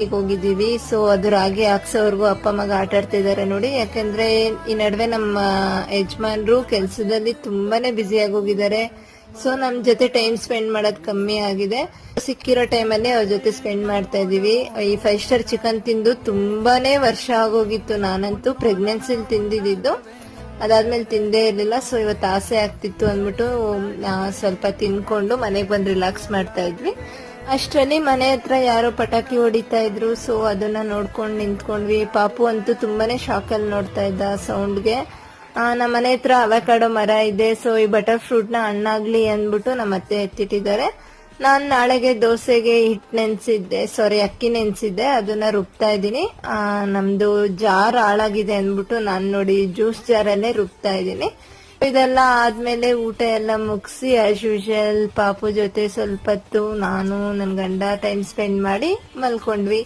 ಈಗ ಹೋಗಿದೀವಿ. ಸೊ ಅದು ರಾಗಿ ಹಾಕ್ಸೋವರೆಗೂ ಅಪ್ಪ ಮಗ ಆಟ ಆಡ್ತಿದ್ದಾರೆ ನೋಡಿ. ಯಾಕಂದ್ರೆ ಈ ನಡುವೆ ನಮ್ಮ ಯಜಮಾನ್ರು ಕೆಲ್ಸದಲ್ಲಿ ತುಂಬಾನೇ ಬ್ಯುಸಿ ಆಗೋಗಿದ್ದಾರೆ. ಸೊ ನಮ್ ಜೊತೆ ಟೈಮ್ ಸ್ಪೆಂಡ್ ಮಾಡೋದ್ ಕಮ್ಮಿ ಆಗಿದೆ. ಸಿಕ್ಕಿರೋ ಟೈಮಲ್ಲಿ ಅವ್ರ ಜೊತೆ ಸ್ಪೆಂಡ್ ಮಾಡ್ತಾ ಇದೀವಿ. ಈ 5 ಸ್ಟಾರ್ ಚಿಕನ್ ತಿಂದು ತುಂಬಾನೇ ವರ್ಷ ಆಗೋಗಿತ್ತು. ನಾನಂತೂ ಪ್ರೆಗ್ನೆನ್ಸಿಲ್ ತಿಂದಿದ್ದು, ಅದಾದ್ಮೇಲೆ ತಿಂದೇ ಇರ್ಲಿಲ್ಲ. ಸೊ ಇವತ್ತು ಆಸೆ ಆಗ್ತಿತ್ತು ಅಂದ್ಬಿಟ್ಟು ಸ್ವಲ್ಪ ತಿನ್ಕೊಂಡು ಮನೆಗೆ ಬಂದು ರಿಲ್ಯಾಕ್ಸ್ ಮಾಡ್ತಾ ಇದ್ವಿ. ಅಷ್ಟರಲ್ಲಿ ಮನೆ ಹತ್ರ ಯಾರೋ ಪಟಾಕಿ ಹೊಡಿತಾ ಇದ್ರು. ಸೊ ಅದನ್ನ ನೋಡ್ಕೊಂಡು ನಿಂತ್ಕೊಂಡ್ವಿ. ಪಾಪು ಅಂತೂ ತುಂಬಾನೇ ಶಾಕ್ ಅಲ್ಲಿ ನೋಡ್ತಾ ಇದ್ದ ಸೌಂಡ್ಗೆ. ನಮ್ಮ ಮನೆ ಹತ್ರ ಅವಕಾಡೋ ಮರ ಇದೆ. ಸೊ ಈ ಬಟರ್ ಫ್ರೂಟ್ ನ ಹಣ್ಣಾಗ್ಲಿ ಅಂದ್ಬಿಟ್ಟು ನಮ್ಮ ಅತ್ತೆ ಎತ್ತಿಟ್ಟಿದ್ದಾರೆ. ನಾನ್ ನಾಳೆಗೆ ದೋಸೆಗೆ ಅಕ್ಕಿ ನೆನ್ಸಿದ್ದೆ, ಅದನ್ನ ರುಬ್ತಾ ಇದ್ದೀನಿ. ನಮ್ದು ಜಾರ್ ಹಾಳಾಗಿದೆ ಅಂದ್ಬಿಟ್ಟು ನಾನ್ ನೋಡಿ ಜ್ಯೂಸ್ ಜಾರಲ್ಲೇ ರುಬ್ತಾ ಇದ್ದೀನಿ. ಇದೆಲ್ಲ ಆದ್ಮೇಲೆ ಊಟ ಎಲ್ಲ ಮುಗಿಸಿ ಆಸ್ ಯೂಶುವಲ್ ಪಾಪು ಜೊತೆ ಸ್ವಲ್ಪ ಹೊತ್ತು ನಾನು ನನ್ ಗಂಡ ಟೈಮ್ ಸ್ಪೆಂಡ್ ಮಾಡಿ ಮಲ್ಕೊಂಡ್ವಿ.